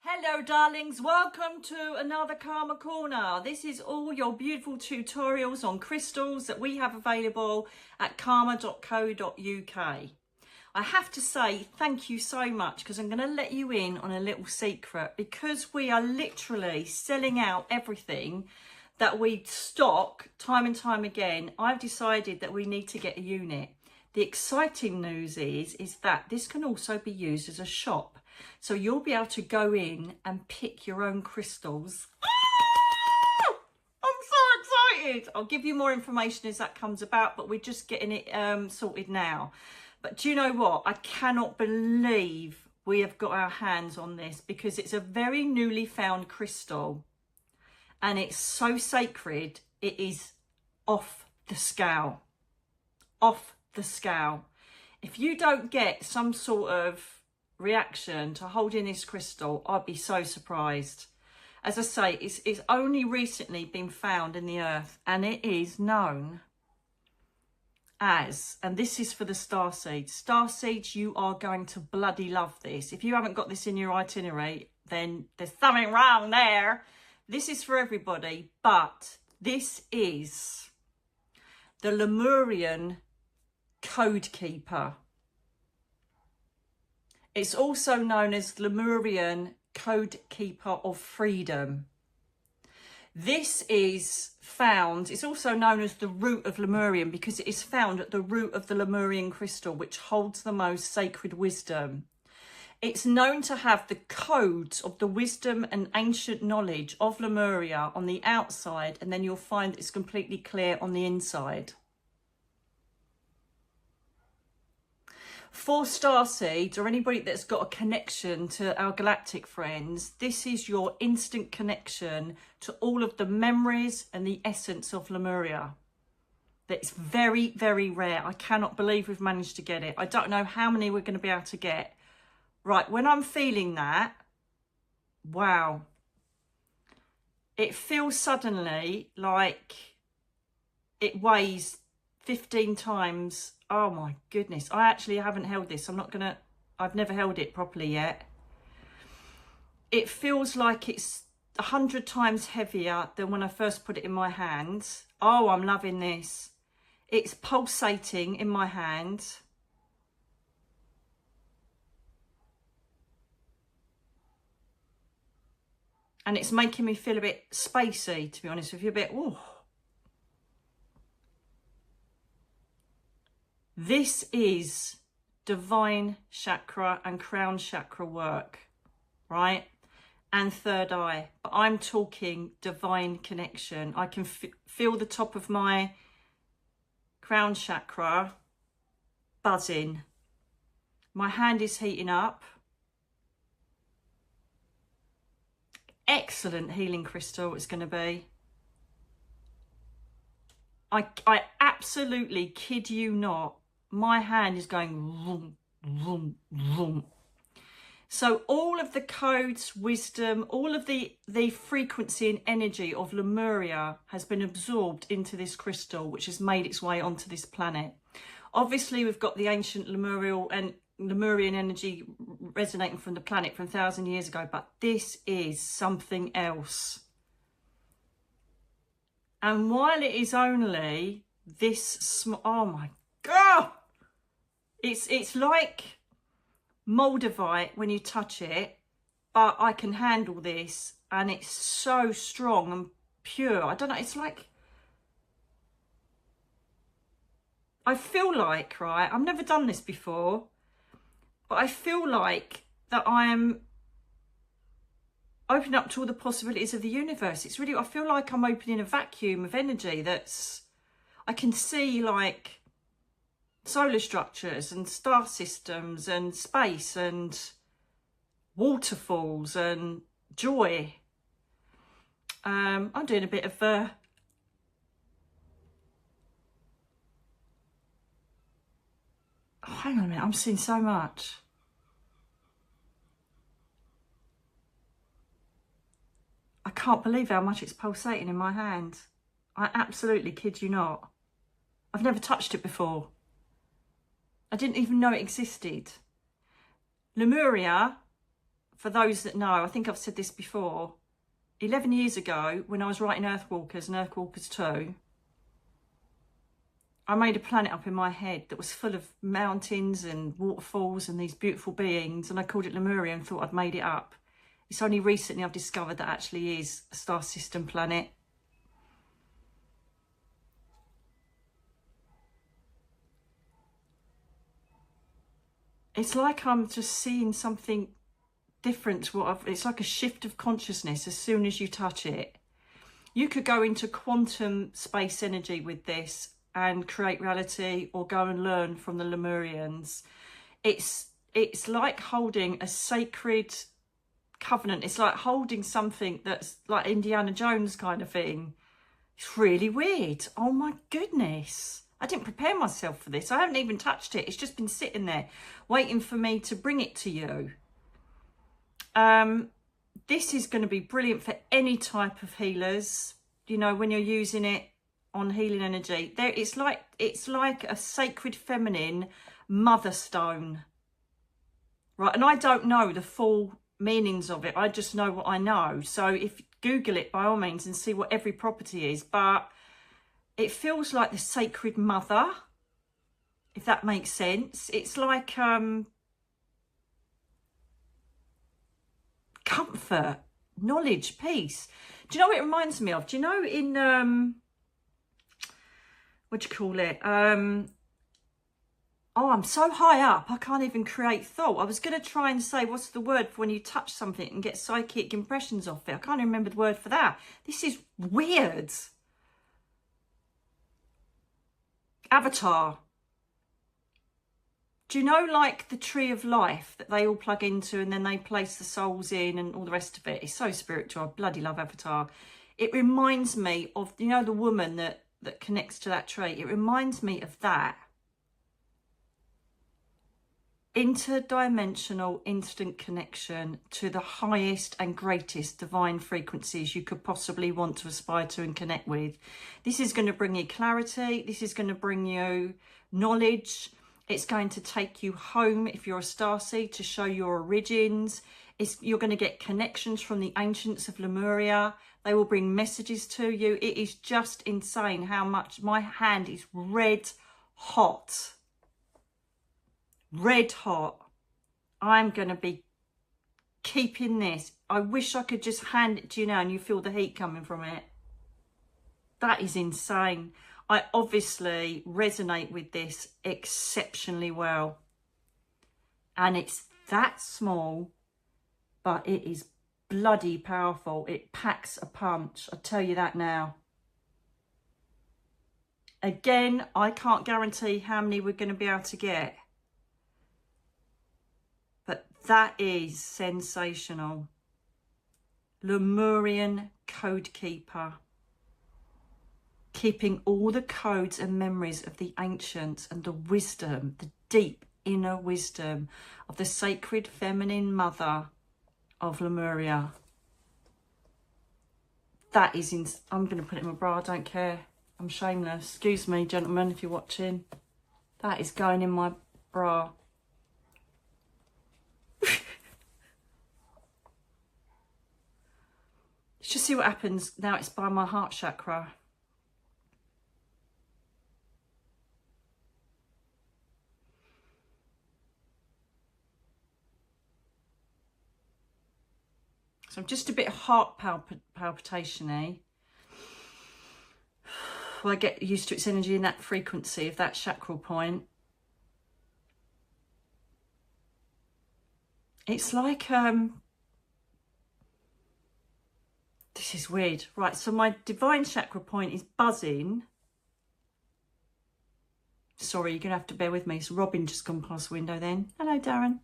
Hello darlings, welcome to another Karmer Korna. This is all your beautiful tutorials on crystals that we have available at karmer.co.uk. I have to say thank you so much because I'm going to let you in on a little secret, because we are literally selling out everything that we stock time and time again. I've decided that we need to get a unit. The exciting news is that this can also be used as a shop. So you'll be able to go in and pick your own crystals. Ah! I'm so excited. I'll give you more information as that comes about, but we're just getting it sorted now. But do you know what? I cannot believe we have got our hands on this, because it's a very newly found crystal and it's so sacred. It is off the scale. Off the scale. If you don't get some sort of reaction to holding this crystal, I'd be so surprised. As I say, it's only recently been found in the earth, and it is known as, and this is for the starseeds. Starseeds, you are going to bloody love this. If you haven't got this in your itinerary, then there's something wrong there. This is for everybody, but this is the Lemurian code keeper. It's also known as Lemurian Code Keeper of Freedom. This is found, it's also known as the root of Lemurian, because it is found at the root of the Lemurian crystal, which holds the most sacred wisdom. It's known to have the codes of the wisdom and ancient knowledge of Lemuria on the outside, and then you'll find it's completely clear on the inside. For starseeds, or anybody that's got a connection to our galactic friends, this is your instant connection to all of the memories and the essence of Lemuria. That's very, very rare. I cannot believe we've managed to get it. I don't know how many we're going to be able to get. Right, when I'm feeling that, wow. It feels suddenly like it weighs 15 times. Oh my goodness, I actually haven't held this. I've never held it properly yet. It feels like it's 100 times heavier than when I first put it in my hand. Oh, I'm loving this. It's pulsating in my hand. And it's making me feel a bit spacey, to be honest with you, a bit, ooh. This is divine chakra and crown chakra work, right? And third eye. But I'm talking divine connection. I can feel the top of my crown chakra buzzing. My hand is heating up. Excellent healing crystal it's going to be. I absolutely kid you not. My hand is going vroom, vroom, vroom. So all of the codes, wisdom, all of the frequency and energy of Lemuria has been absorbed into this crystal, which has made its way onto this planet. Obviously, we've got the ancient Lemurian energy resonating from the planet from 1,000 years ago, but this is something else. And while it is only this small, oh my God, it's like Moldavite when you touch it, but I can handle this, and it's so strong and pure. I don't know, it's like, I feel like, right, I've never done this before, but I feel like that I am opening up to all the possibilities of the universe. It's really, I feel like I'm opening a vacuum of energy that's, I can see like solar structures and star systems and space and waterfalls and joy. I'm doing a bit of oh, hang on a minute, I'm seeing so much. I can't believe how much it's pulsating in my hand. I absolutely kid you not. I've never touched it before. I didn't even know it existed. Lemuria, for those that know, I think I've said this before, 11 years ago when I was writing Earthwalkers and Earthwalkers 2, I made a planet up in my head that was full of mountains and waterfalls and these beautiful beings, and I called it Lemuria and thought I'd made it up. It's only recently I've discovered that actually is a star system planet. It's like I'm just seeing something different to what it's like a shift of consciousness as soon as you touch it. You could go into quantum space energy with this and create reality, or go and learn from the Lemurians. It's like holding a sacred covenant. It's like holding something that's like Indiana Jones kind of thing. It's really weird. Oh my goodness. I didn't prepare myself for this. I haven't even touched it. It's just been sitting there waiting for me to bring it to you. This is going to be brilliant for any type of healers. You know, when you're using it on healing energy, it's like a sacred feminine mother stone, right? And I don't know the full meanings of it. I just know what I know. So if Google it by all means and see what every property is, but it feels like the sacred mother, if that makes sense. It's like comfort, knowledge, peace. Do you know what it reminds me of? Do you know in what do you call it? Oh, I'm so high up, I can't even create thought. I was going to try and say, what's the word for when you touch something and get psychic impressions off it? I can't even remember the word for that. This is weird. Avatar. Do you know, like the tree of life that they all plug into and then they place the souls in and all the rest of it? It's so spiritual. I bloody love Avatar. It reminds me of, you know, the woman that connects to that tree. It reminds me of that. Interdimensional instant connection to the highest and greatest divine frequencies you could possibly want to aspire to and connect with. This is going to bring you clarity. This is going to bring you knowledge. It's going to take you home if you're a starseed to show your origins. You're going to get connections from the ancients of Lemuria. They will bring messages to you. It is just insane how much my hand is red hot. Red hot. I'm going to be keeping this. I wish I could just hand it to you now and you feel the heat coming from it. That is insane. I obviously resonate with this exceptionally well. And it's that small, but it is bloody powerful. It packs a punch. I tell you that now. Again, I can't guarantee how many we're going to be able to get. But that is sensational. Lemurian code keeper. Keeping all the codes and memories of the ancients and the wisdom, the deep inner wisdom of the sacred feminine mother of Lemuria. That is, I'm going to put it in my bra, I don't care. I'm shameless. Excuse me, gentlemen, if you're watching. That is going in my bra. Let's just see what happens now it's by my heart chakra. So I'm just a bit heart palpitation-y. Well, I get used to its energy in that frequency of that chakral point. It's like, this is weird. Right, so my divine chakra point is buzzing. Sorry, you're going to have to bear with me. So Robin just gone past the window then. Hello, Darren.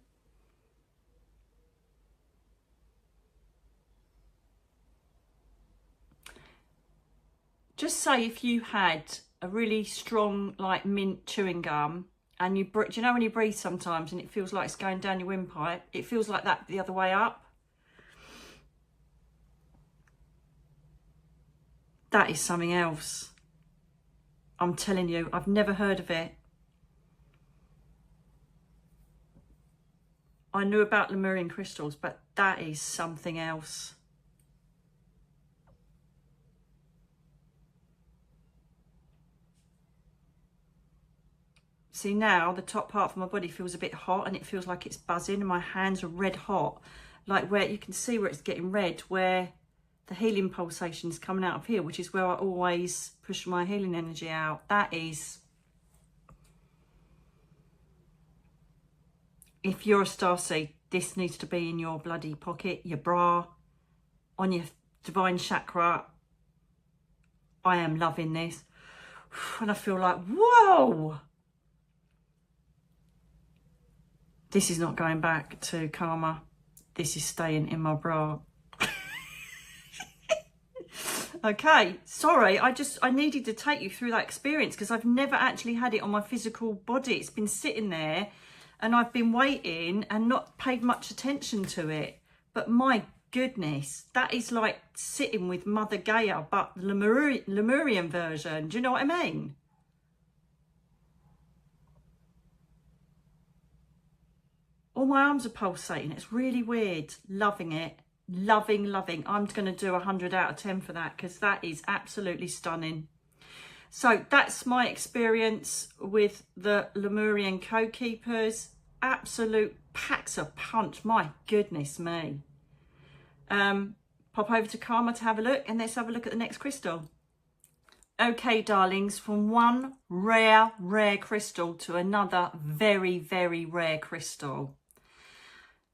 Just say if you had a really strong, like mint chewing gum, and you do you know when you breathe sometimes and it feels like it's going down your windpipe? It feels like that the other way up. That is something else. I'm telling you, I've never heard of it. I knew about Lemurian crystals, but that is something else. See, now the top part of my body feels a bit hot, and it feels like it's buzzing, and my hands are red hot. Like where you can see where it's getting red, where the healing pulsation is coming out of here, which is where I always push my healing energy out. That is, if you're a starseed, this needs to be in your bloody pocket, your bra, on your divine chakra. I am loving this. And I feel like, whoa! This is not going back to Karma. This is staying in my bra. Okay, sorry, I needed to take you through that experience because I've never actually had it on my physical body. It's been sitting there and I've been waiting and not paid much attention to it. But my goodness, that is like sitting with Mother Gaia, but the Lemurian version. Do you know what I mean? All my arms are pulsating. It's really weird. Loving it. Loving. I'm going to do 100 out of 10 for that because that is absolutely stunning. So that's my experience with the Lemurian co-keepers. Absolute packs a punch. My goodness me. Pop over to Karma to have a look, and let's have a look at the next crystal. Okay, darlings, from one rare crystal to another very rare crystal.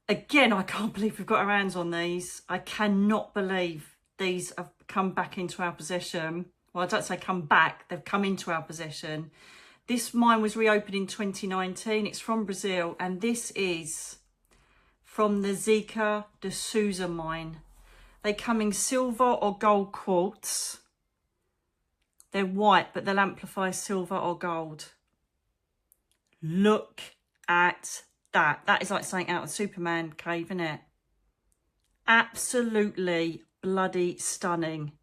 Again, I can't believe we've got our hands on these. I cannot believe these have come back into our possession. Well, I don't say come back, they've come into our possession. This mine was reopened in 2019. It's from Brazil, and this is from the Zeca de Souza mine. They come in silver or gold quartz. They're white, but they'll amplify silver or gold. Look at that. That is like something out of Superman cave, isn't it? Absolutely bloody stunning.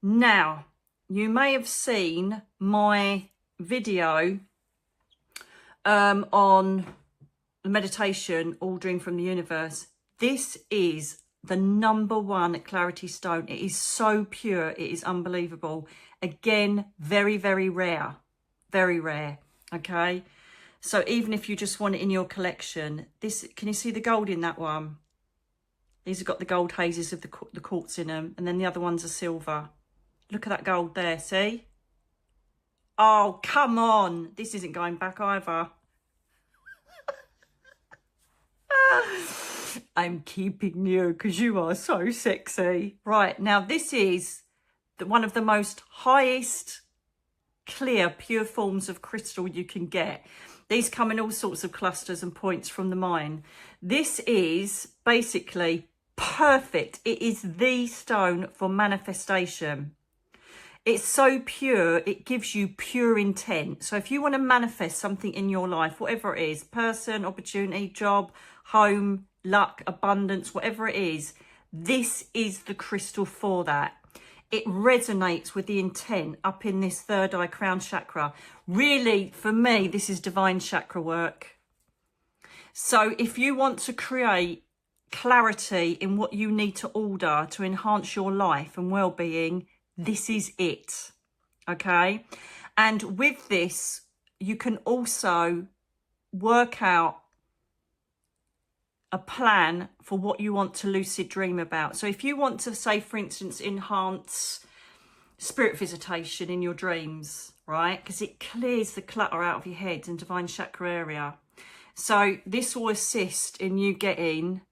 Now, you may have seen my video on the meditation, All Dream from the Universe. This is the #1 clarity stone. It is so pure. It is unbelievable. Again, very rare. Very rare. Okay. So even if you just want it in your collection, this, can you see the gold in that one? These have got the gold hazes of the quartz in them. And then the other ones are silver. Look at that gold there. See? Oh, come on. This isn't going back either. I'm keeping you because you are so sexy. Right, now this is one of the most highest clear, pure forms of crystal you can get. These come in all sorts of clusters and points from the mine. This is basically perfect. It is the stone for manifestation. It's so pure, it gives you pure intent. So if you want to manifest something in your life, whatever it is, person, opportunity, job, home, luck, abundance, whatever it is, this is the crystal for that. It resonates with the intent up in this third eye crown chakra. Really, for me, this is divine chakra work. So if you want to create clarity in what you need to order to enhance your life and well-being, this is it. Okay? And with this, you can also work out a plan for what you want to lucid dream about. So if you want to, say, for instance, enhance spirit visitation in your dreams, right? Because it clears the clutter out of your head and divine chakra area. So this will assist in you getting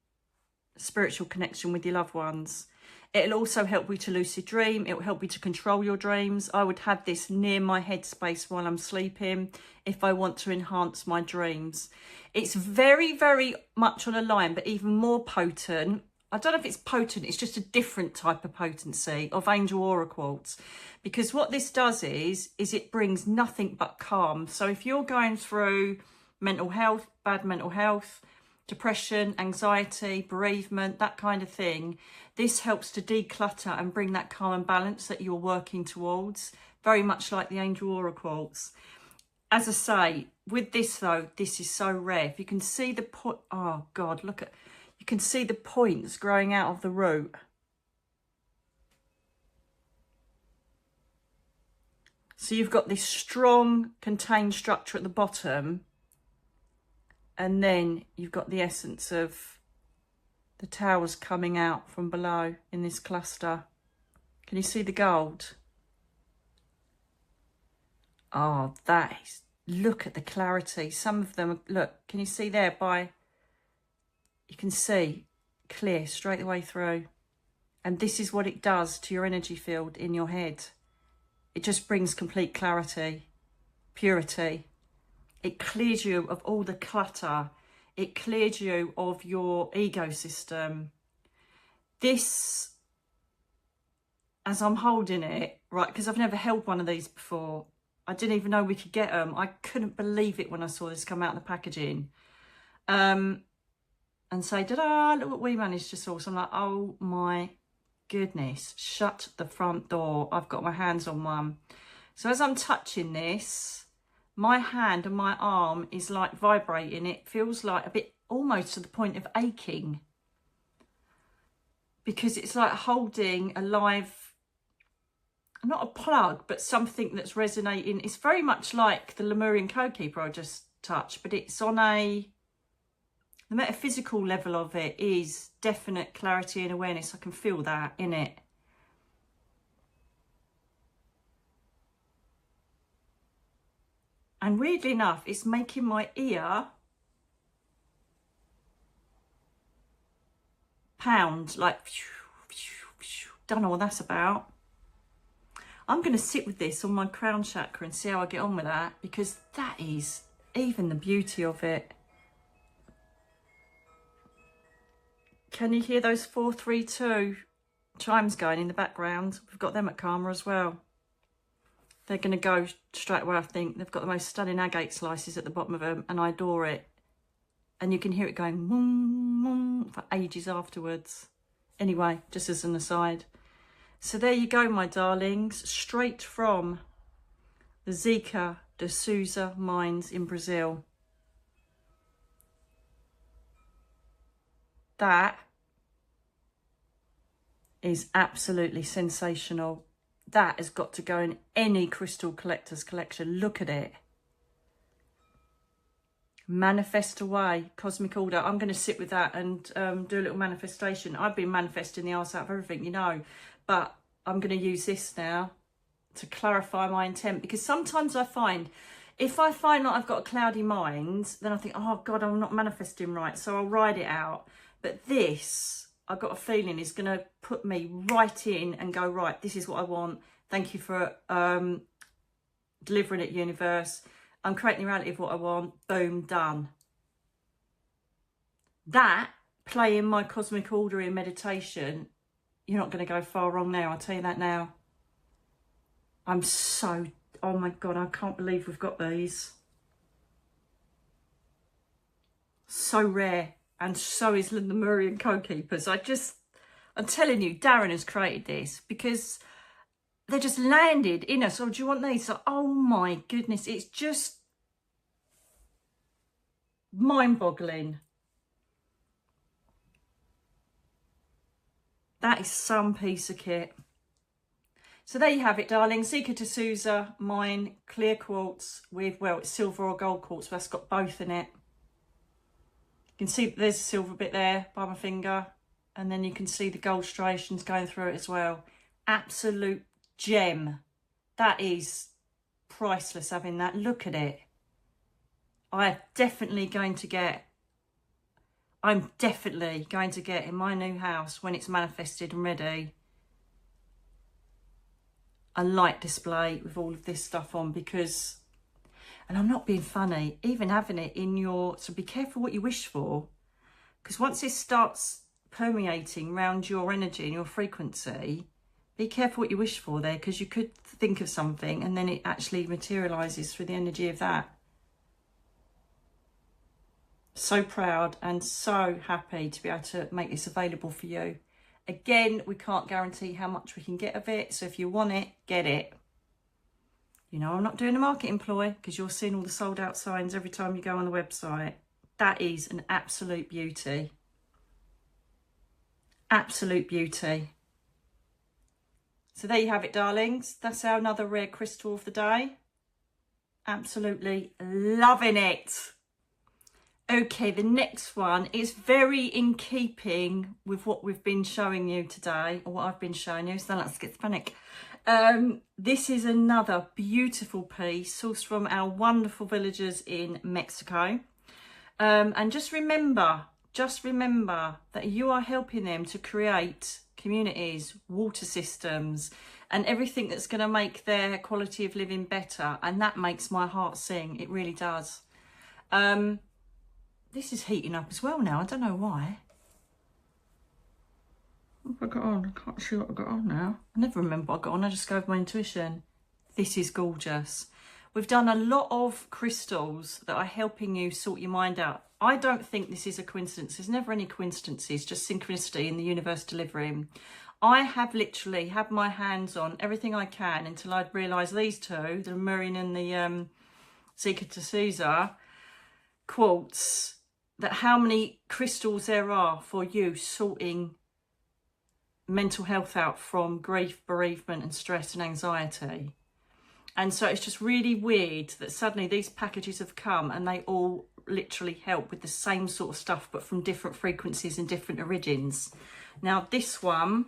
spiritual connection with your loved ones. It'll also help you to lucid dream. It will help you to control your dreams. I would have this near my headspace while I'm sleeping if I want to enhance my dreams. It's very much on a line, but even more potent. I don't know if it's potent, it's just a different type of potency of angel aura quartz. Because what this does is it brings nothing but calm. So if you're going through mental health, bad mental health, depression, anxiety, bereavement, that kind of thing. This helps to declutter and bring that calm and balance that you're working towards, very much like the Angel Aura Quartz. As I say, with this though, this is so rare. If you can see the point, oh God, look at, you can see the points growing out of the root. So you've got this strong contained structure at the bottom, and then you've got the essence of the towers coming out from below in this cluster. Can you see the gold? Oh, that is, look at the clarity. Some of them, look, can you see there you can see clear straight the way through. And this is what it does to your energy field in your head. It just brings complete clarity, purity. It clears you of all the clutter. It clears you of your ego system. This, as I'm holding it, right, because I've never held one of these before. I didn't even know we could get them. I couldn't believe it when I saw this come out of the packaging. And say, ta-da, look what we managed to source. I'm like, oh my goodness, shut the front door. I've got my hands on one. So as I'm touching this, my hand and my arm is like vibrating. It feels like a bit, almost to the point of aching, because it's like holding a live, not a plug, but something that's resonating. It's very much like the Lemurian code keeper I just touched, but it's on the metaphysical level of it is definite clarity and awareness. I can feel that in it. And weirdly enough, it's making my ear pound, like, don't know what that's about. I'm going to sit with this on my crown chakra and see how I get on with that, because that is even the beauty of it. Can you hear those 432 chimes going in the background? We've got them at Karmer as well. They're going to go straight away, I think. They've got the most stunning agate slices at the bottom of them, and I adore it. And you can hear it going boom, boom, for ages afterwards. Anyway, just as an aside. So there you go, my darlings, straight from the Zeca de Souza mines in Brazil. That is absolutely sensational. That has got to go in any crystal collector's collection. Look at it. Manifest away, cosmic order. I'm going to sit with that and do a little manifestation. I've been manifesting the arse out of everything, you know, but I'm going to use this now to clarify my intent, because sometimes I find, if I find that I've got a cloudy mind, then I think, oh God, I'm not manifesting right, so I'll write it out. But this, I've got a feeling, is going to put me right in and go, right, this is what I want. Thank you for delivering it, universe. I'm creating the reality of what I want. Boom, done. That, playing my cosmic order in meditation, you're not going to go far wrong now. I'll tell you that now. I'm so, oh my God, I can't believe we've got these. So rare. And so is the Lemurian code keepers. I'm telling you, Darren has created this because they just landed in us. Oh, do you want these? So, oh my goodness, it's just mind-boggling. That is some piece of kit. So there you have it, darling. Zeca de Souza mine clear quartz with, well, it's silver or gold quartz, but that's got both in it. You can see there's a silver bit there by my finger, and then you can see the gold striations going through it as well. Absolute gem. That is priceless having that. Look at it. I'm definitely going to get in my new house, when it's manifested and ready, a light display with all of this stuff on, because, and I'm not being funny, even having it in your, so be careful what you wish for, because once this starts permeating around your energy and your frequency, be careful what you wish for there, because you could think of something and then it actually materializes through the energy of that. So proud and so happy to be able to make this available for you. Again, we can't guarantee how much we can get of it, so if you want it, get it. You know, I'm not doing a marketing ploy because you're seeing all the sold out signs every time you go on the website. That is an absolute beauty. Absolute beauty. So there you have it, darlings. That's our another rare crystal of the day. Absolutely loving it. Okay, the next one is very in keeping with what we've been showing you today, or what I've been showing you, so let's get panic. This is another beautiful piece sourced from our wonderful villagers in Mexico. And just remember that you are helping them to create communities, water systems, and everything that's going to make their quality of living better. And that makes my heart sing. It really does. This is heating up as well now. I don't know why. What have I got on? I can't see what I've got on now. I never remember what I got on. I just go with my intuition. This is gorgeous. We've done a lot of crystals that are helping you sort your mind out. I don't think this is a coincidence. There's never any coincidences, just synchronicity in the universe delivering. I have literally had my hands on everything I can until I'd realised these two, the Lemurian and the Zika to Caesar quartz, that how many crystals there are for you sorting mental health out from grief, bereavement and stress and anxiety. And so it's just really weird that suddenly these packages have come and they all literally help with the same sort of stuff, but from different frequencies and different origins. Now this one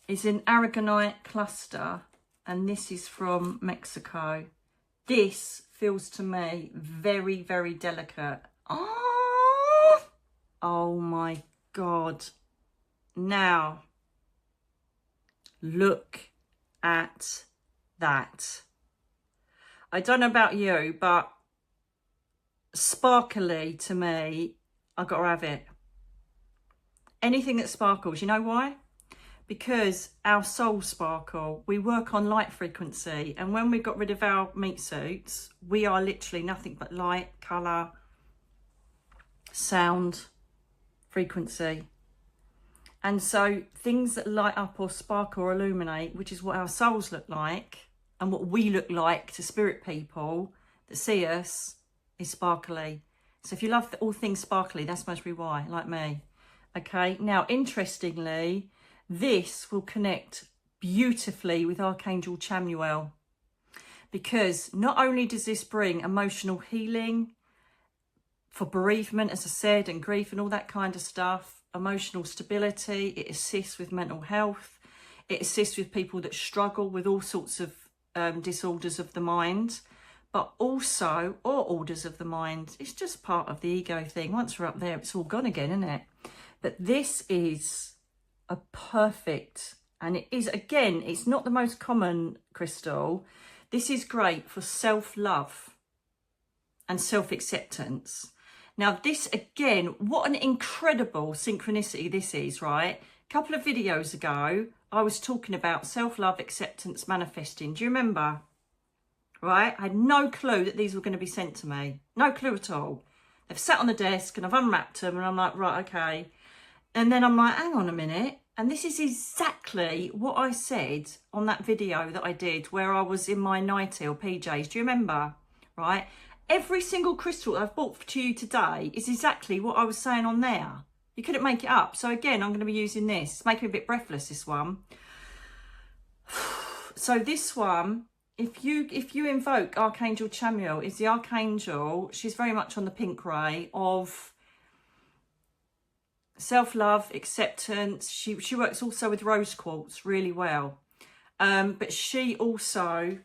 is an aragonite cluster, and this is from Mexico. This feels to me very, very delicate. Oh my God. Now, look at that. I don't know about you, but sparkly to me, I've got to have it. Anything that sparkles, you know why? Because our souls sparkle. We work on light frequency, and when we got rid of our meat suits, we are literally nothing but light, colour, sound, frequency. And so things that light up or sparkle or illuminate, which is what our souls look like and what we look like to spirit people that see us, is sparkly. So if you love all things sparkly, that's must be why, like me. Okay, now interestingly, this will connect beautifully with Archangel Chamuel, because not only does this bring emotional healing for bereavement, as I said, and grief and all that kind of stuff, emotional stability, it assists with mental health, it assists with people that struggle with all sorts of disorders of the mind, but also, or orders of the mind. It's just part of the ego thing. Once we're up there, it's all gone again, isn't it? But this is a perfect, and it is, again, it's not the most common crystal. This is great for self-love and self-acceptance. Now this, again, what an incredible synchronicity this is, right? A couple of videos ago, I was talking about self-love, acceptance, manifesting. Do you remember? Right? I had no clue that these were going to be sent to me. No clue at all. They've sat on the desk and I've unwrapped them and I'm like, right, okay. And then I'm like, hang on a minute. And this is exactly what I said on that video that I did where I was in my nightie or PJs. Do you remember? Right? Every single crystal I've bought to you today is exactly what I was saying on there. You couldn't make it up. So again, I'm going to be using this. It's making me a bit breathless, this one. So this one, if you invoke Archangel Chamuel, is the Archangel. She's very much on the pink ray of self-love, acceptance. She works also with rose quartz really well. But she also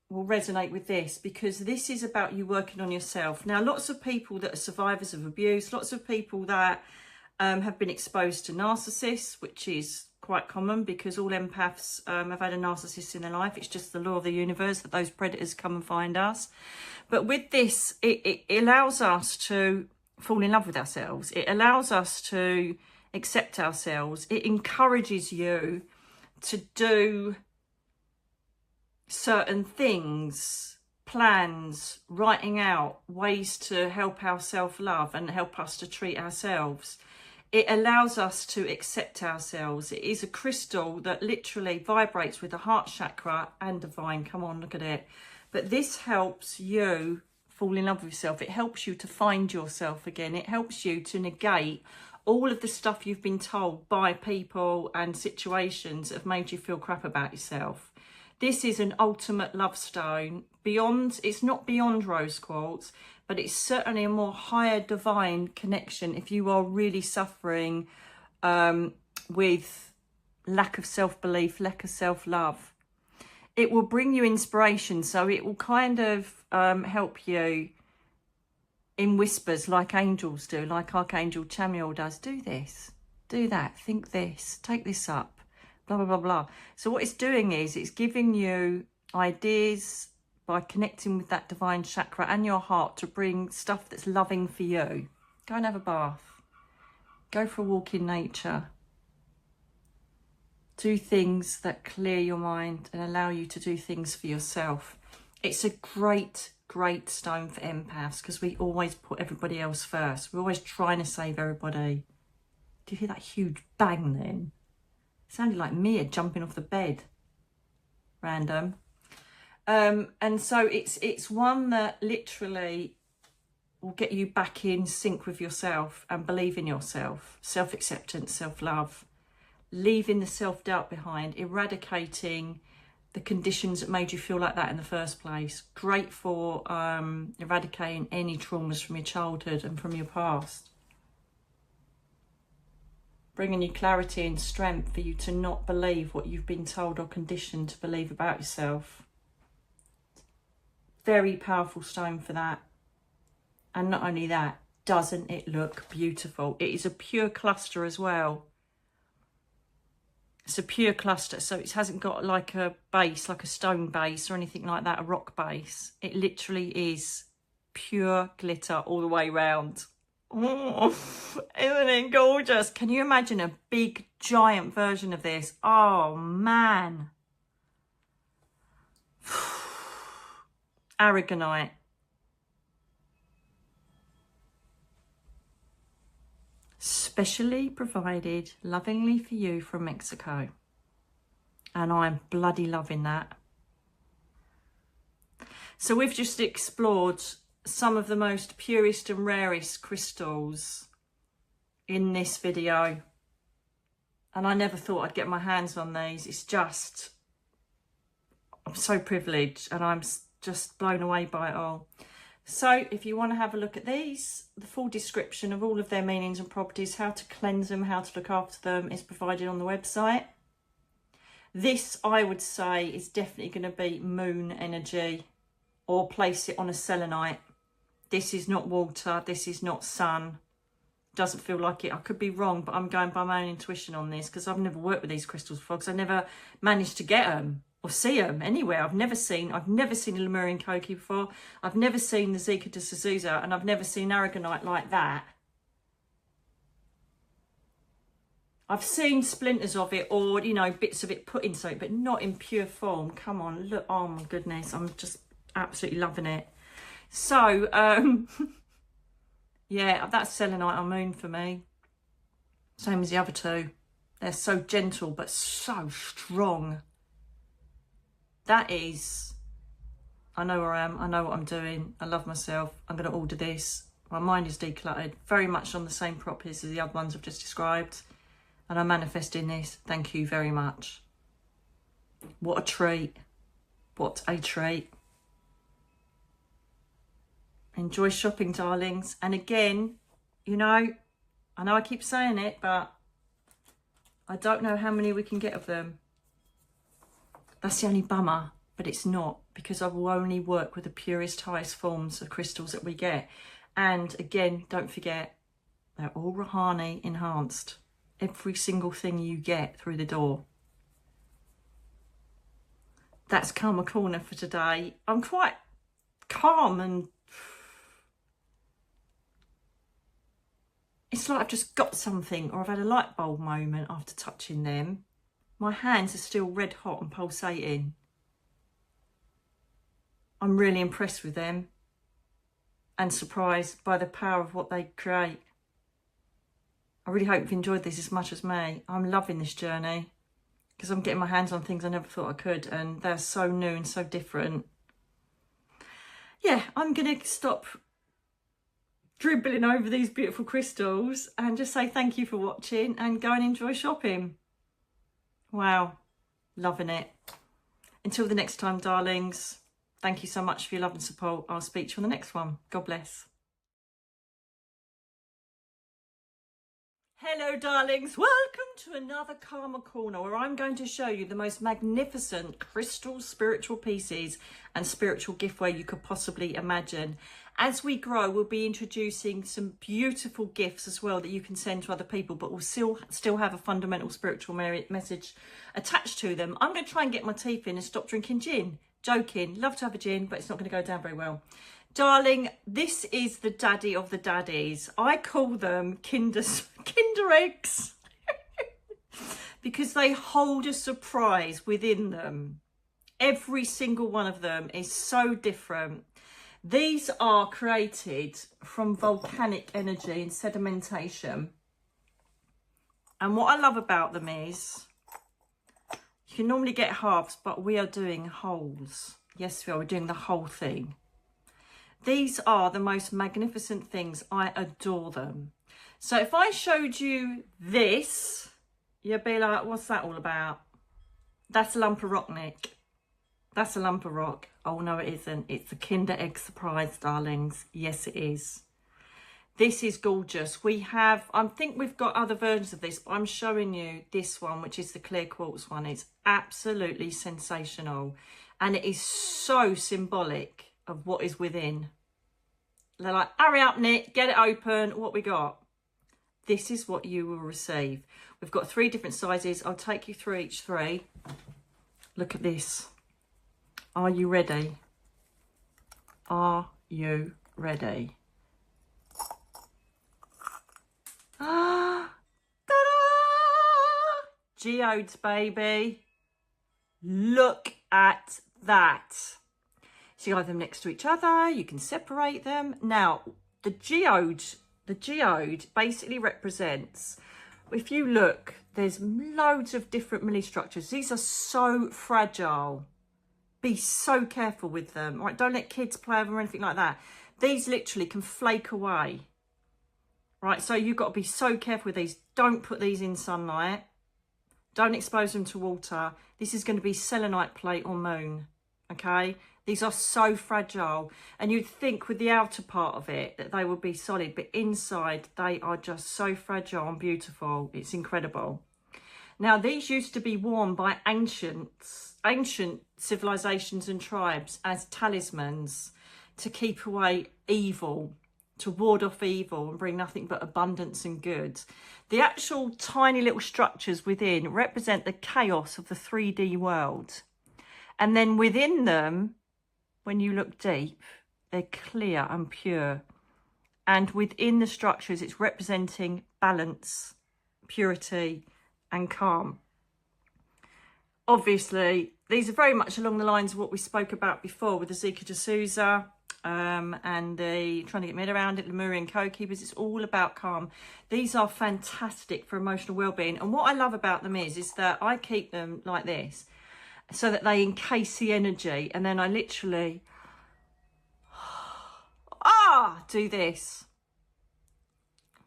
will resonate with this, because this is about you working on yourself. Now, lots of people that are survivors of abuse, lots of people that have been exposed to narcissists, which is quite common because all empaths have had a narcissist in their life. It's just the law of the universe that those predators come and find us. But with this, it allows us to fall in love with ourselves. It allows us to accept ourselves. It encourages you to do certain things, plans, writing out ways to help our self-love and help us to treat ourselves. It allows us to accept ourselves. It is a crystal that literally vibrates with the heart chakra and divine. Come on, look at it. But this helps you fall in love with yourself. It helps you to find yourself again. It helps you to negate all of the stuff you've been told by people and situations that have made you feel crap about yourself. This is an ultimate love stone. Beyond, it's not beyond rose quartz, but it's certainly a more higher divine connection if you are really suffering with lack of self-belief, lack of self-love. It will bring you inspiration, so it will kind of help you in whispers like angels do, like Archangel Chamuel does. Do this, do that, think this, take this up, blah, blah, blah, blah. So what it's doing is it's giving you ideas by connecting with that divine chakra and your heart to bring stuff that's loving for you. Go and have a bath. Go for a walk in nature. Do things that clear your mind and allow you to do things for yourself. It's a great, great stone for empaths because we always put everybody else first. We're always trying to save everybody. Do you hear that huge bang then? It sounded like Mia jumping off the bed. Random. And so it's one that literally will get you back in sync with yourself and believe in yourself. Self-acceptance, self-love. Leaving the self-doubt behind. Eradicating the conditions that made you feel like that in the first place. Great for eradicating any traumas from your childhood and from your past. Bringing you clarity and strength for you to not believe what you've been told or conditioned to believe about yourself. Very powerful stone for that. And not only that, doesn't it look beautiful? It is a pure cluster as well. It's a pure cluster, so it hasn't got like a base, like a stone base or anything like that, a rock base. It literally is pure glitter all the way round. Oh, isn't it gorgeous? Can you imagine a big, giant version of this? Oh, man. Aragonite. Specially provided lovingly for you from Mexico. And I'm bloody loving that. So we've just explored some of the most purest and rarest crystals in this video. And I never thought I'd get my hands on these. It's just, I'm so privileged and I'm just blown away by it all. So if you want to have a look at these, the full description of all of their meanings and properties, how to cleanse them, how to look after them is provided on the website. This, I would say, is definitely going to be moon energy, or place it on a selenite. This is not water, this is not sun. Doesn't feel like it. I could be wrong, but I'm going by my own intuition on this because I've never worked with these crystals before, because I never managed to get them or see them anywhere. I've never seen a Lemurian Koki before. I've never seen the Zika de Souza, and I've never seen aragonite like that. I've seen splinters of it, or, you know, bits of it put in something, but not in pure form. Come on, look. Oh my goodness, I'm just absolutely loving it. So, yeah, that's selenite on moon for me. Same as the other two. They're so gentle, but so strong. That is, I know where I am, I know what I'm doing, I love myself, I'm going to order this. My mind is decluttered, very much on the same properties as the other ones I've just described. And I'm manifesting this. Thank you very much. What a treat. What a treat. Enjoy shopping, darlings. And again, you know, I know I keep saying it, but I don't know how many we can get of them. That's the only bummer, but it's not, because I will only work with the purest, highest forms of crystals that we get. And again, don't forget, they're all Rahani enhanced. Every single thing you get through the door. That's Karmer Korna for today. I'm quite calm, and it's like I've just got something, or I've had a light bulb moment after touching them. My hands are still red hot and pulsating. I'm really impressed with them and surprised by the power of what they create. I really hope you've enjoyed this as much as me. I'm loving this journey because I'm getting my hands on things I never thought I could, and they're so new and so different. Yeah, I'm going to stop dribbling over these beautiful crystals and just say thank you for watching and go and enjoy shopping. Wow, loving it. Until the next time, darlings, thank you so much for your love and support. I'll speak to you on the next one. God bless. Hello, darlings. Welcome to another Karmer Korna, where I'm going to show you the most magnificent crystal spiritual pieces and spiritual giftware you could possibly imagine. As we grow, we'll be introducing some beautiful gifts as well that you can send to other people, but will still have a fundamental spiritual message attached to them. I'm going to try and get my teeth in and stop drinking gin. Joking. Love to have a gin, but it's not going to go down very well. Darling, this is the daddy of the daddies. I call them Kinder eggs because they hold a surprise within them. Every single one of them is so different. These are created from volcanic energy and sedimentation. And what I love about them is you can normally get halves, but we are doing wholes. Yes, we are. We're doing the whole thing. These are the most magnificent things. I adore them. So if I showed you this, you'd be like, what's that all about? That's a lump of rock, Nick. That's a lump of rock. Oh, no, it isn't. It's a Kinder Egg surprise, darlings. Yes, it is. This is gorgeous. I think we've got other versions of this, but I'm showing you this one, which is the clear quartz one. It's absolutely sensational. And it is so symbolic of what is within. They're like, hurry up, Nick, get it open. What we got? This is what you will receive. We've got 3 different sizes. I'll take you through each 3. Look at this. Are you ready? Are you ready? Ah, ta-da! Geodes, baby. Look at that. So you have them next to each other. You can separate them. Now, the geode basically represents, if you look, there's loads of different milli structures. These are so fragile. Be so careful with them. All right, don't let kids play with them or anything like that. These literally can flake away. Right, so you've got to be so careful with these. Don't put these in sunlight. Don't expose them to water. This is going to be selenite plate or moon. Okay, these are so fragile, and you'd think with the outer part of it that they would be solid, but inside they are just so fragile and beautiful. It's incredible. Now, these used to be worn by ancient civilizations and tribes as talismans to keep away evil, to ward off evil and bring nothing but abundance and good. The actual tiny little structures within represent the chaos of the 3D world. And then within them, when you look deep, they're clear and pure. And within the structures, it's representing balance, purity, and calm. Obviously, these are very much along the lines of what we spoke about before with the Zika D'Souza and the, trying to get my head around it, Lemurian co-keepers. It's all about calm. These are fantastic for emotional well-being. And what I love about them is that I keep them like this, so that they encase the energy, and then I literally do this.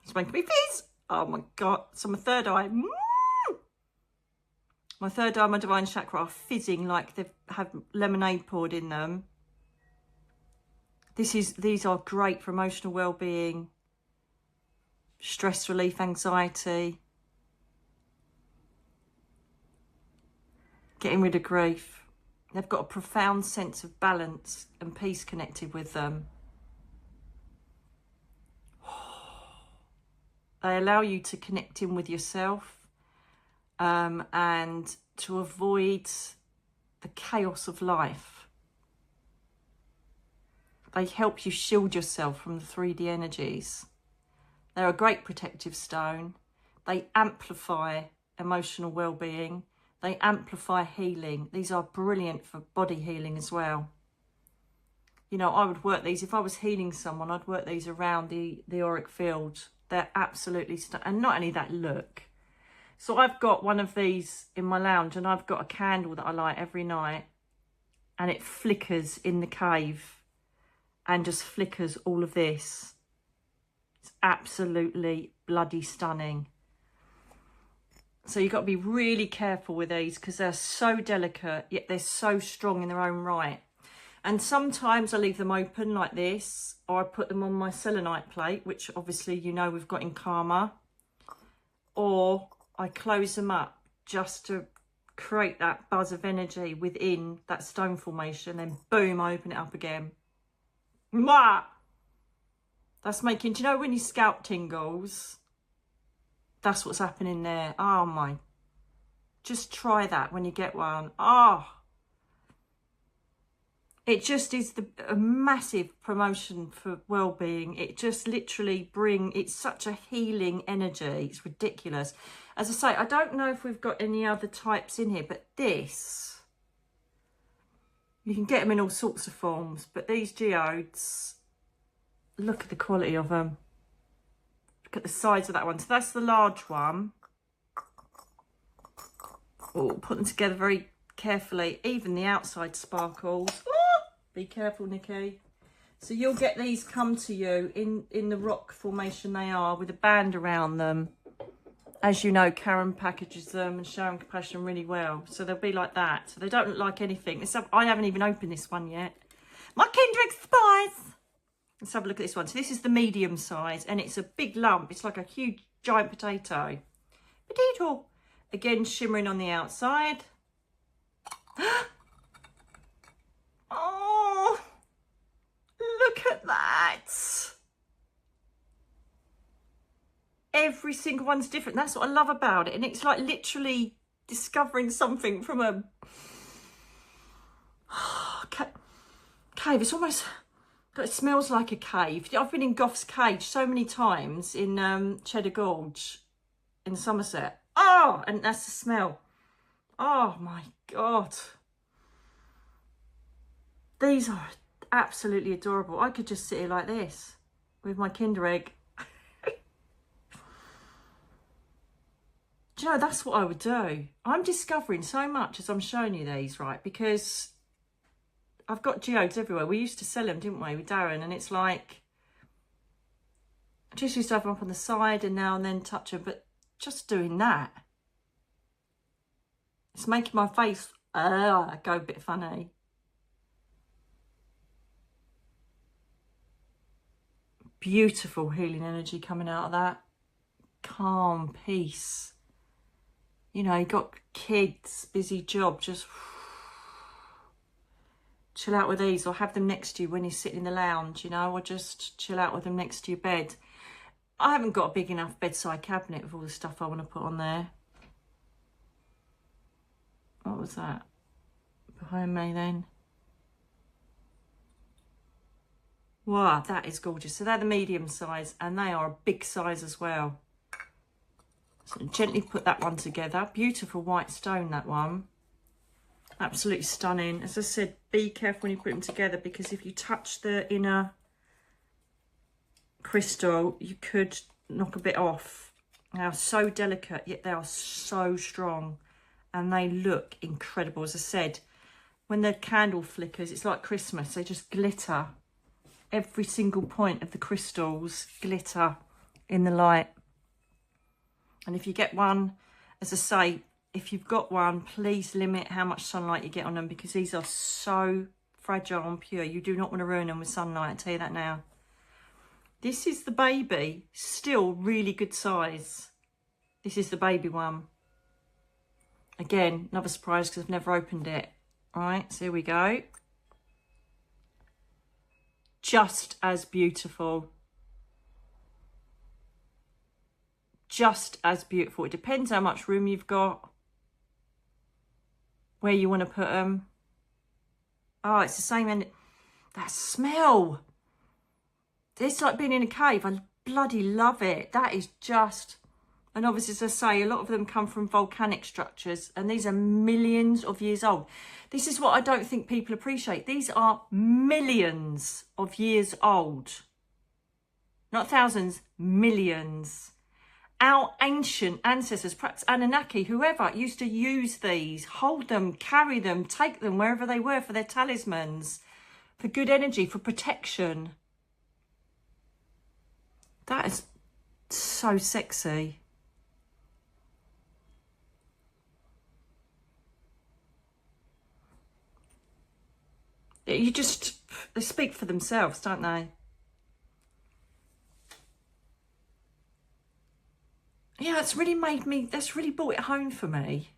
It's making me fizz. Oh my God. So my third eye, my third eye, my divine chakra are fizzing like they've had lemonade poured in them. These are great for emotional well-being, stress relief, anxiety, getting rid of grief. They've got a profound sense of balance and peace connected with them. They allow you to connect in with yourself and to avoid the chaos of life. They help you shield yourself from the 3D energies. They're a great protective stone. They amplify emotional well-being. They amplify healing. These are brilliant for body healing as well. You know, I would work these, if I was healing someone, I'd work these around the auric field. They're absolutely stunning. And not only that, look. So I've got one of these in my lounge, and I've got a candle that I light every night, and it flickers in the cave and just flickers all of this. It's absolutely bloody stunning. So you've got to be really careful with these because they're so delicate, yet they're so strong in their own right. And sometimes I leave them open like this, or I put them on my selenite plate, which obviously you know we've got in Karma, or I close them up just to create that buzz of energy within that stone formation, then boom, I open it up again. Mwah! That's making, do you know when your scalp tingles? That's what's happening there. Oh my, just try that when you get one. Oh, it just is a massive promotion for well-being. It just literally it's such a healing energy. It's ridiculous. As I say, I don't know if we've got any other types in here, but this, you can get them in all sorts of forms, but these geodes, look at the quality of them. Look at the size of that one. So that's the large one. Oh, put them together very carefully. Even the outside sparkles. Be careful, Nikki. So you'll get these come to you in the rock formation they are, with a band around them. As you know, Karen packages them and Sharon Compassion really well. So they'll be like that. So they don't look like anything. I haven't even opened this one yet. My Kindred Spice. Let's have a look at this one. So this is the medium size, and it's a big lump. It's like a huge giant potato. Potato. Again, shimmering on the outside. Oh, look at that. Every single one's different. That's what I love about it. And it's like literally discovering something from a cave. It's almost, it smells like a cave. I've been in Goth's Cage so many times in Cheddar Gorge in Somerset. Oh, and that's the smell. Oh my God. These are absolutely adorable. I could just sit here like this with my Kinder Egg. Do you know, that's what I would do. I'm discovering so much as I'm showing you these, right? Because I've got geodes everywhere. We used to sell them, didn't we, with Darren? And it's like, I just used to have them up on the side and now and then touch them. But just doing that, it's making my face go a bit funny. Beautiful healing energy coming out of that. Calm, peace. You know, you got kids, busy job, just chill out with these, or have them next to you when you sit in the lounge, you know, or just chill out with them next to your bed. I haven't got a big enough bedside cabinet with all the stuff I want to put on there. What was that? Behind me then. Wow, that is gorgeous. So they're the medium size, and they are a big size as well. So gently put that one together. Beautiful white stone, that one. Absolutely stunning. As I said, be careful when you put them together, because if you touch the inner crystal, you could knock a bit off. They are so delicate, yet they are so strong, and they look incredible. As I said, when the candle flickers, it's like Christmas. They just glitter. Every single point of the crystals glitter in the light. And if you get one, as I say, if you've got one, please limit how much sunlight you get on them, because these are so fragile and pure. You do not want to ruin them with sunlight, I'll tell you that now. This is the baby, still really good size. This is the baby one. Again, another surprise because I've never opened it. All right, so here we go. Just as beautiful. Just as beautiful. It depends how much room you've got, where you want to put them. Oh, it's the same end. That smell. It's like being in a cave. I bloody love it. That is just And obviously, as I say, a lot of them come from volcanic structures, and these are millions of years old. This is what I don't think people appreciate. These are millions of years old. Not thousands, millions. Our ancient ancestors, perhaps Anunnaki, whoever, used to use these, hold them, carry them, take them wherever they were for their talismans, for good energy, for protection. That is so sexy. They speak for themselves, don't they? Yeah, that's really brought it home for me.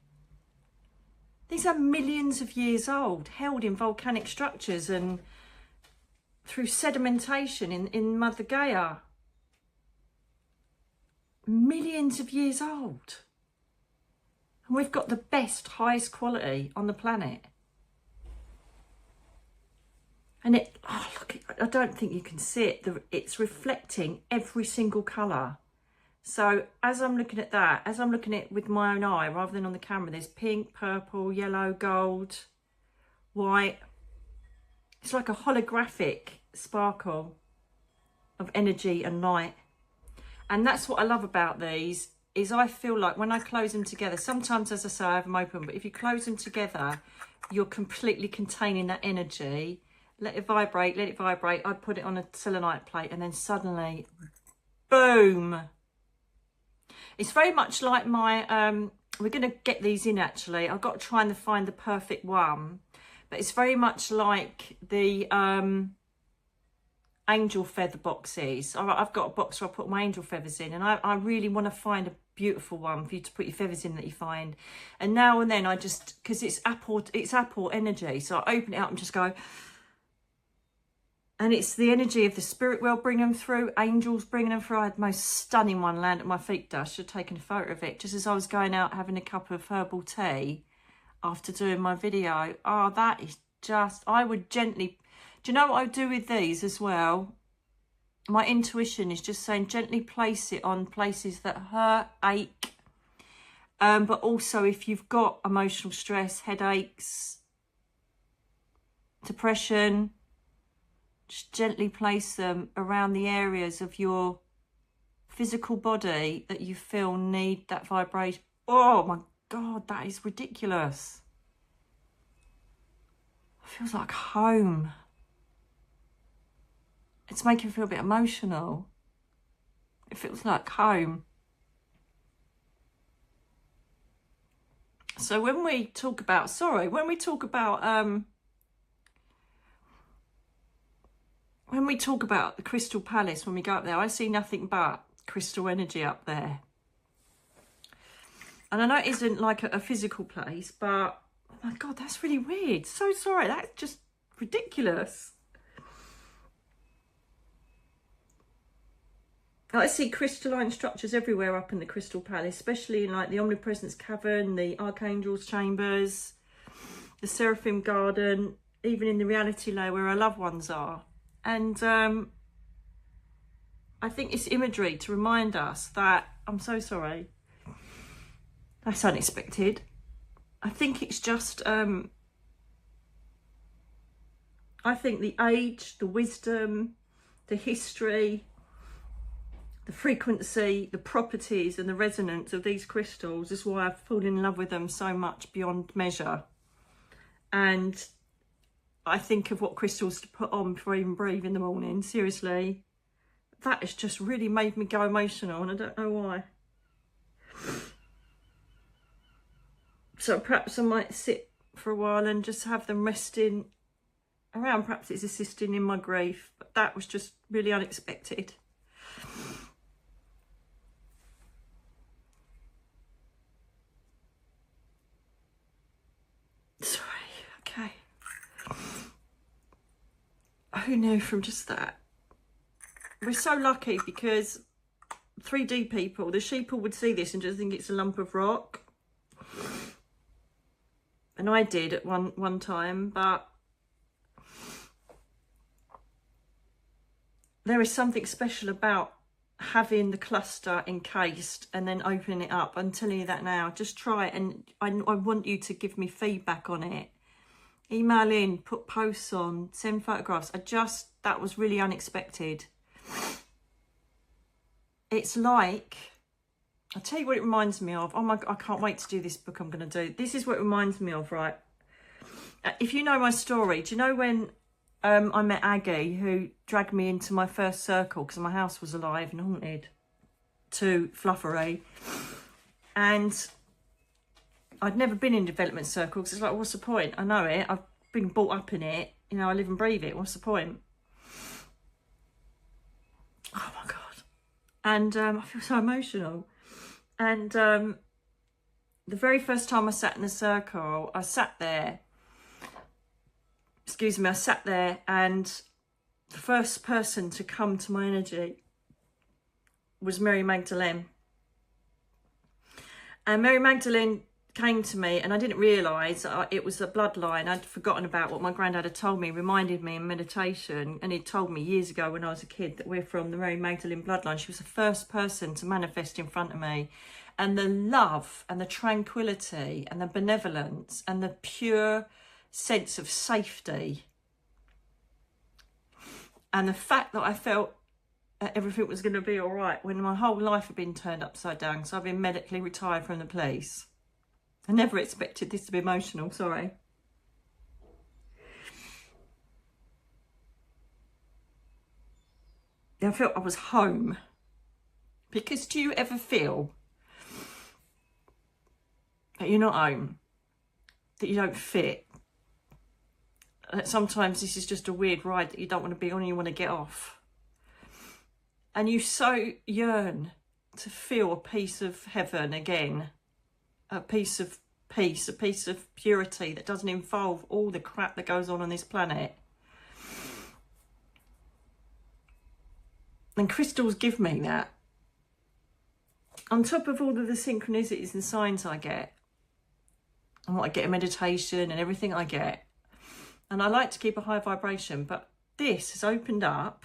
These are millions of years old, held in volcanic structures and through sedimentation in Mother Gaia. Millions of years old. And we've got the best, highest quality on the planet. And look, I don't think you can see it. It's reflecting every single colour. So as I'm looking at that, as I'm looking at it with my own eye, rather than on the camera, there's pink, purple, yellow, gold, white. It's like a holographic sparkle of energy and light. And that's what I love about these, is I feel like when I close them together, sometimes, as I say, I have them open, but if you close them together, you're completely containing that energy. Let it vibrate, let it vibrate. I'd put it on a selenite plate and then suddenly, boom. It's very much like my, we're going to get these in actually. I've got to try and find the perfect one. But it's very much like the angel feather boxes. I've got a box where I put my angel feathers in, and I really want to find a beautiful one for you to put your feathers in that you find. And now and then I just, because it's apple energy, so I open it up and just go. And it's the energy of the spirit world bringing them through, angels bringing them through. I had the most stunning one land at my feet. I should have taken a photo of it just as I was going out having a cup of herbal tea after doing my video. Oh, that is just, I would gently, do you know what I do with these as well? My intuition is just saying gently place it on places that hurt, ache. But also if you've got emotional stress, headaches, depression, just gently place them around the areas of your physical body that you feel need that vibration. Oh my God, that is ridiculous. It feels like home. It's making me feel a bit emotional. It feels like home. So when we talk about, when we talk about the Crystal Palace, when we go up there, I see nothing but crystal energy up there. And I know it isn't like a physical place, but oh my God, that's really weird. So sorry, that's just ridiculous. I see crystalline structures everywhere up in the Crystal Palace, especially in like the Omnipresence Cavern, the Archangel's Chambers, the Seraphim Garden, even in the reality layer where our loved ones are. And I think it's imagery to remind us that, I'm so sorry, that's unexpected. I think it's just, I think the age, the wisdom, the history, the frequency, the properties and the resonance of these crystals is why I've fallen in love with them so much beyond measure. And I think of what crystals to put on before I even breathe in the morning. Seriously, that has just really made me go emotional, and I don't know why. So perhaps I might sit for a while and just have them resting around. Perhaps it's assisting in my grief, but that was just really unexpected. Sorry, okay. Who knew from just that? We're so lucky because 3D people, the sheeple would see this and just think it's a lump of rock. And I did at one time, but there is something special about having the cluster encased and then opening it up. I'm telling you that now. Just try it, and I want you to give me feedback on it. Email in, put posts on, send photographs. That was really unexpected. It's like, I'll tell you what it reminds me of. Oh my God, I can't wait to do this book I'm going to do. This is what it reminds me of, right? If you know my story, do you know when I met Aggie, who dragged me into my first circle because my house was alive and haunted, to fluffery, and I'd never been in development circles. It's like, what's the point? I know it. I've been brought up in it. You know, I live and breathe it. What's the point? Oh my God. And I feel so emotional. And the very first time I sat in a circle, I sat there, and the first person to come to my energy was Mary Magdalene. And Mary Magdalene came to me, and I didn't realise it was a bloodline. I'd forgotten about what my granddad had told me, reminded me in meditation, and he'd told me years ago when I was a kid that we're from the Mary Magdalene bloodline. She was the first person to manifest in front of me. And the love and the tranquility and the benevolence and the pure sense of safety, and the fact that I felt everything was going to be all right when my whole life had been turned upside down. So I've been medically retired from the police. I never expected this to be emotional, sorry. I felt I was home. Because do you ever feel that you're not home? That you don't fit? That sometimes this is just a weird ride that you don't want to be on and you want to get off? And you so yearn to feel a piece of heaven again. A piece of peace, a piece of purity that doesn't involve all the crap that goes on this planet. And crystals give me that. On top of all of the synchronicities and signs I get, and what I get in meditation and everything I get. And I like to keep a high vibration, but this has opened up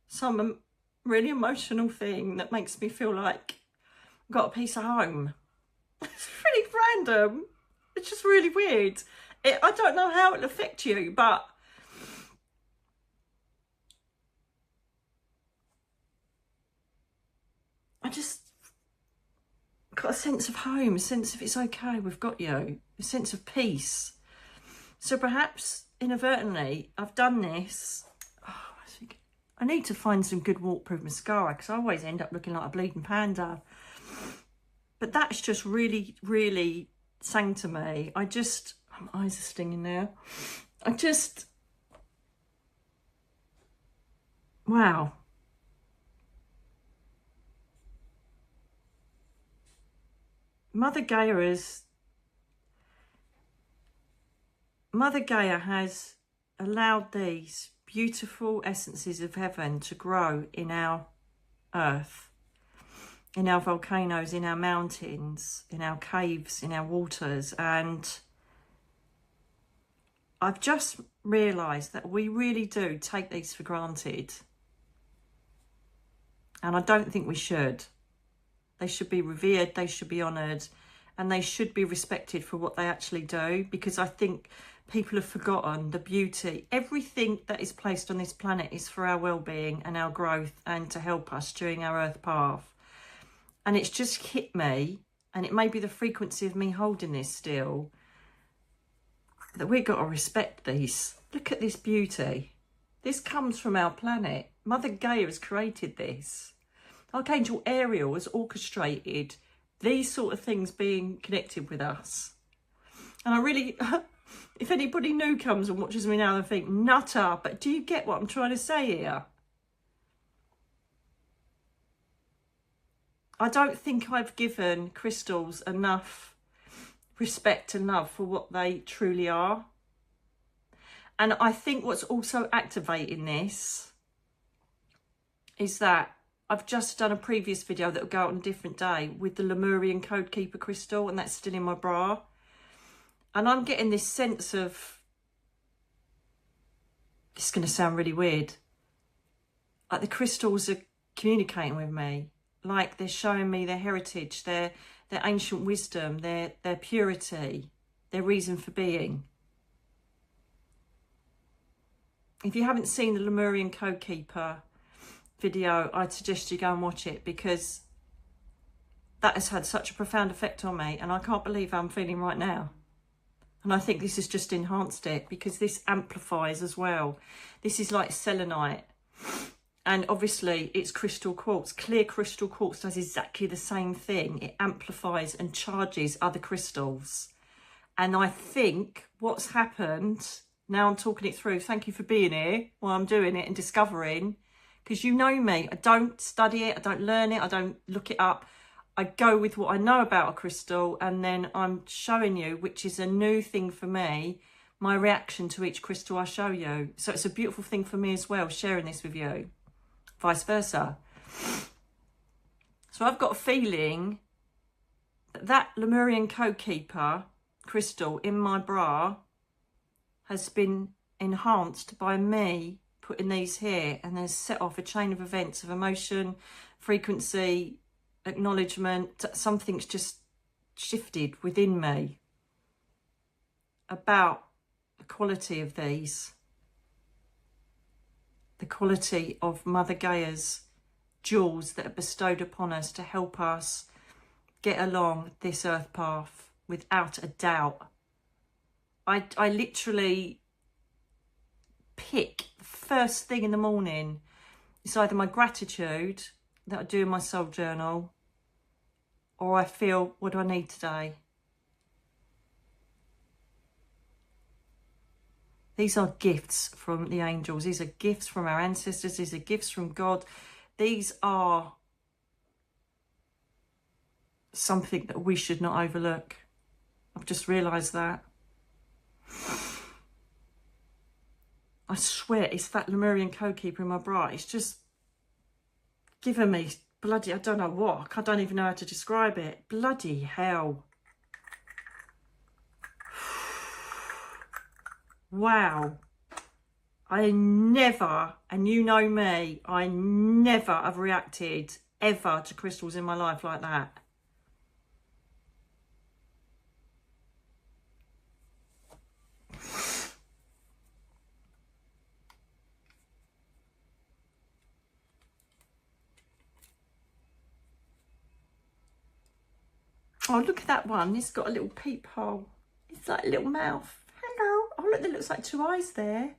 some really emotional thing that makes me feel like I've got a piece of home. It's really random. It's just really weird. I don't know how it'll affect you, but I just got a sense of home, a sense of it's okay, we've got you, a sense of peace. So perhaps inadvertently I've done this. Oh, I think I need to find some good waterproof mascara because I always end up looking like a bleeding panda. But that's just really, really sang to me. My eyes are stinging now. Wow. Mother Gaia has allowed these beautiful essences of heaven to grow in our earth, in our volcanoes, in our mountains, in our caves, in our waters. And I've just realised that we really do take these for granted. And I don't think we should. They should be revered, they should be honoured, and they should be respected for what they actually do, because I think people have forgotten the beauty. Everything that is placed on this planet is for our well-being and our growth and to help us during our earth path. And it's just hit me, and it may be the frequency of me holding this still, that we've got to respect these. Look at this beauty. This comes from our planet. Mother Gaia has created this. Archangel Ariel has orchestrated these sort of things being connected with us. And I really, if anybody new comes and watches me now, they think, nutter, but do you get what I'm trying to say here? I don't think I've given crystals enough respect and love for what they truly are. And I think what's also activating this is that I've just done a previous video that will go out on a different day with the Lemurian Code Keeper crystal, and that's still in my bra. And I'm getting this sense of, this is going to sound really weird, like the crystals are communicating with me, like they're showing me their heritage, their ancient wisdom, their purity, their reason for being. If you haven't seen the Lemurian Code-Keeper video, I'd suggest you go and watch it, because that has had such a profound effect on me, and I can't believe how I'm feeling right now. And I think this has just enhanced it, because this amplifies as well. This is like selenite. And obviously it's crystal quartz. Clear crystal quartz does exactly the same thing. It amplifies and charges other crystals. And I think what's happened, now I'm talking it through, thank you for being here while I'm doing it and discovering, because you know me, I don't study it, I don't learn it, I don't look it up. I go with what I know about a crystal, and then I'm showing you, which is a new thing for me, my reaction to each crystal I show you. So it's a beautiful thing for me as well, sharing this with you. Vice versa. So I've got a feeling that Lemurian Code-Keeper crystal in my bra has been enhanced by me putting these here, and there's set off a chain of events of emotion, frequency, acknowledgement. Something's just shifted within me about the quality of these. The quality of Mother Gaia's jewels that are bestowed upon us to help us get along this earth path without a doubt. I literally pick the first thing in the morning. It's either my gratitude that I do in my soul journal, or I feel, what do I need today? These are gifts from the angels. These are gifts from our ancestors. These are gifts from God. These are something that we should not overlook. I've just realised that. I swear it's that Lemurian Code-Keeper in my bra. It's just giving me bloody, I don't know what. I don't even know how to describe it. Bloody hell. Wow. I never, and you know me, I never have reacted ever to crystals in my life like that. Oh, look at that one. It's got a little peephole. It's like a little mouth. Hello. Oh, look, there looks like two eyes there.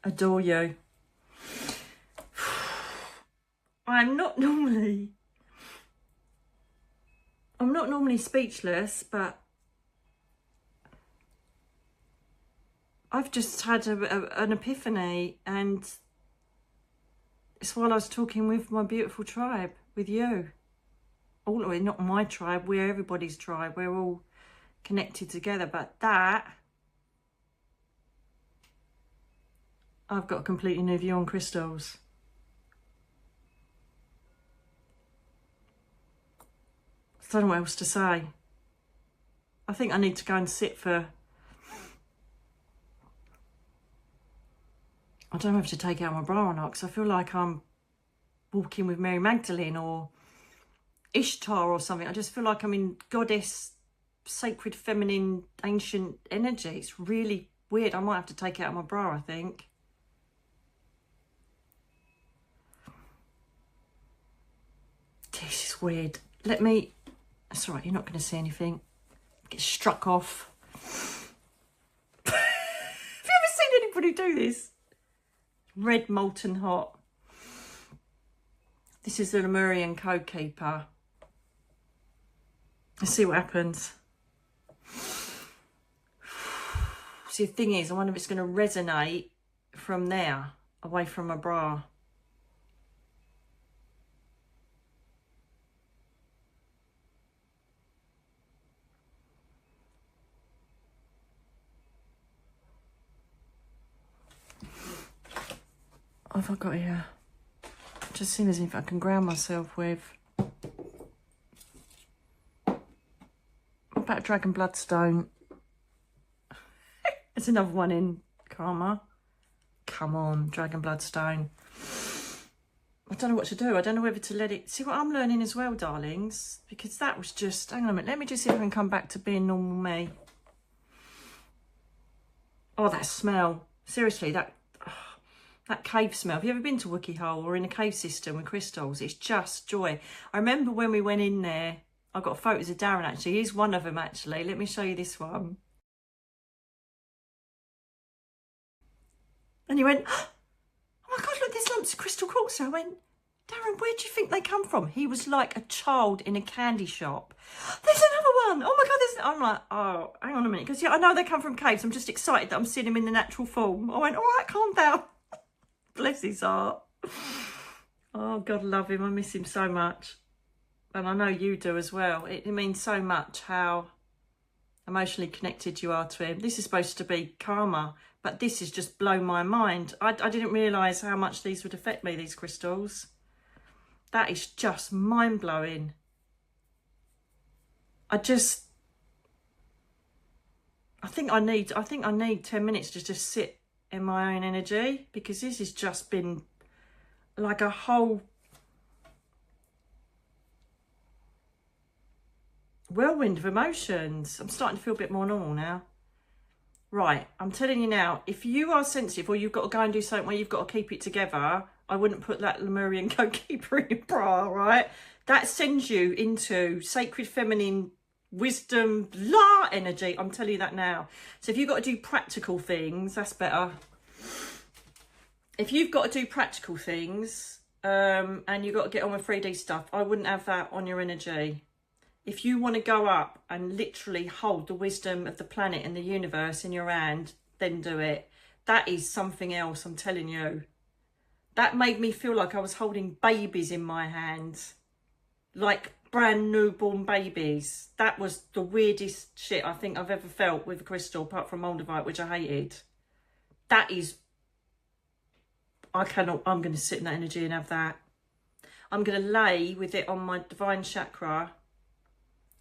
Adore you. I'm not normally speechless, but I've just had an epiphany, and it's while I was talking with my beautiful tribe, with you. All of it, not my tribe, we're everybody's tribe. We're all connected together, but that, I've got a completely new view on crystals. I don't know what else to say. I think I need to go and sit for, I don't know if to take out my bra or not, because I feel like I'm walking with Mary Magdalene or Ishtar or something. I just feel like I'm in goddess, sacred, feminine, ancient energy. It's really weird. I might have to take it out of my bra, I think. This is weird. Let me... That's all right, you're not going to see anything. Get struck off. Have you ever seen anybody do this? Red molten hot. This is the Lemurian Code-Keeper. Let's see what happens. See, the thing is, I wonder if it's going to resonate from there, away from my bra. What have I got here? Just seeing as if I can ground myself with. What about Dragon Bloodstone? There's another one in Karmer. come on, dragon bloodstone. I don't know what to do. I don't know whether to let it... See what I'm learning as well, darlings? Because that was just... Hang on a minute. Let me just see if I can come back to being normal me. Oh, that smell. Seriously, that cave smell. Have you ever been to Wookie Hole or in a cave system with crystals? It's just joy. I remember when we went in there, I got photos of Darren, actually. He's one of them, actually. Let me show you this one. And he went... Oh my God, look, there's lumps of crystal quartz. I went, Darren, where do you think they come from? He was like a child in a candy shop. There's another one. Oh my God, there's... I'm like, oh, hang on a minute. Because yeah, I know they come from caves. I'm just excited that I'm seeing them in the natural form. I went, all right, calm down. Bless his heart. Oh, God love him. I miss him so much. And I know you do as well. It means so much how emotionally connected you are to him. This is supposed to be karma. But this has just blown my mind. I didn't realise how much these would affect me, these crystals. That is just mind-blowing. I think I need 10 minutes to just sit in my own energy, because this has just been like a whole whirlwind of emotions. I'm starting to feel a bit more normal now. Right, I'm telling you now, if you are sensitive or you've got to go and do something where you've got to keep it together, I wouldn't put that Lemurian Codekeeper in your bra, right? That sends you into sacred feminine wisdom, la energy. I'm telling you that now. So if you've got to do practical things, that's better. If you've got to do practical things and you've got to get on with 3D stuff, I wouldn't have that on your energy. If you want to go up and literally hold the wisdom of the planet and the universe in your hand, then do it. That is something else, I'm telling you. That made me feel like I was holding babies in my hands. Like brand newborn babies. That was the weirdest shit I think I've ever felt with a crystal, apart from Moldavite, which I hated. That is... I'm going to sit in that energy and have that. I'm going to lay with it on my divine chakra.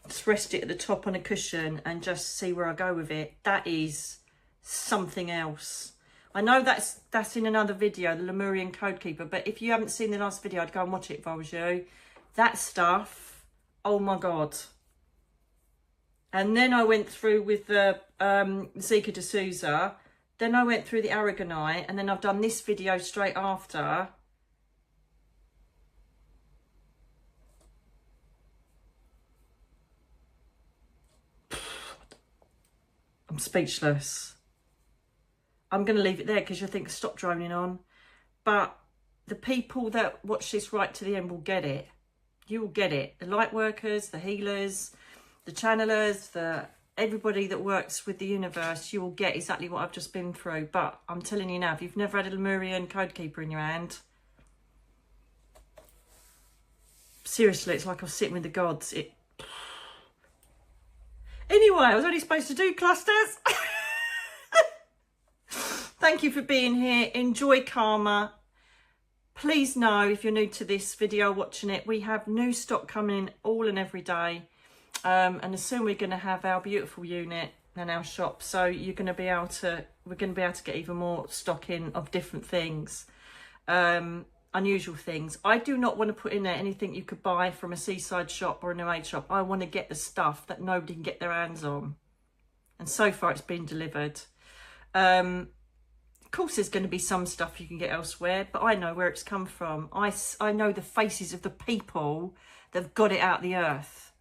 Just rest it at the top on a cushion and just see where I go with it. That is something else. I know that's in another video, the Lemurian Codekeeper, but if you haven't seen the last video, I'd go and watch it if I was you. That stuff, oh my God. And then I went through with the Zika de Souza. Then I went through the Aragonite, and then I've done this video straight after. I'm speechless. I'm going to leave it there because you'll think, stop droning on. But the people that watch this right to the end will get it. You will get it. The light workers, the healers, the channelers, everybody that works with the universe, you will get exactly what I've just been through. But I'm telling you now, if you've never had a Lemurian Codekeeper in your hand, seriously, it's like I was sitting with the gods. Anyway, I was only supposed to do clusters. Thank you for being here. Enjoy karma. Please know, if you're new to this video, watching it, we have new stock coming in all and every day. And as soon we're going to have our beautiful unit and our shop. So we're going to be able to get even more stock in of different things. Unusual things. I do not want to put in there anything you could buy from a seaside shop or a new age shop. I want to get the stuff that nobody can get their hands on. And so far it's been delivered. Of course there's going to be some stuff you can get elsewhere, but I know where it's come from. I know the faces of the people that have got it out of the earth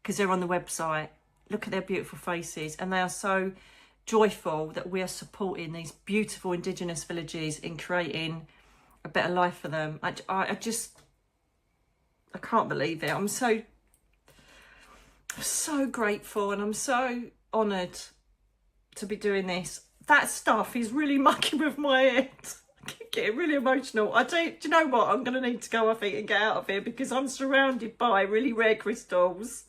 because they're on the website. Look at their beautiful faces, and they are so joyful that we are supporting these beautiful indigenous villages in creating a better life for them. I can't believe it. I'm so grateful, and I'm so honoured to be doing this. That stuff is really mucking with my head. I keep getting really emotional. Do you know what? I'm going to need to go, I think, and get out of here, because I'm surrounded by really rare crystals.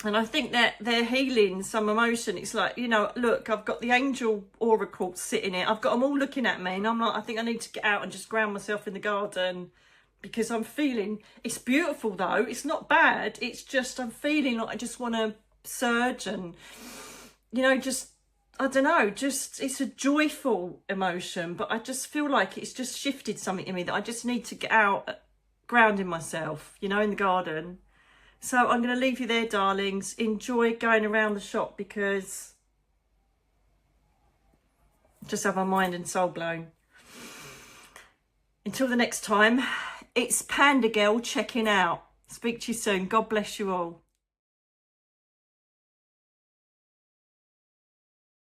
And I think that they're healing some emotion. It's like, you know, look, I've got the angel oracle sitting here. I've got them all looking at me, and I'm like, I think I need to get out and just ground myself in the garden, because I'm feeling, it's beautiful though. It's not bad. It's just, I'm feeling like I just want to surge and, you know, just I don't know, just it's a joyful emotion, but I just feel like it's just shifted something in me that I just need to get out, grounding myself, you know, in the garden. So I'm going to leave you there, darlings. Enjoy going around the shop because I just have my mind and soul blown. Until the next time, it's Panda Girl checking out. Speak to you soon. God bless you all.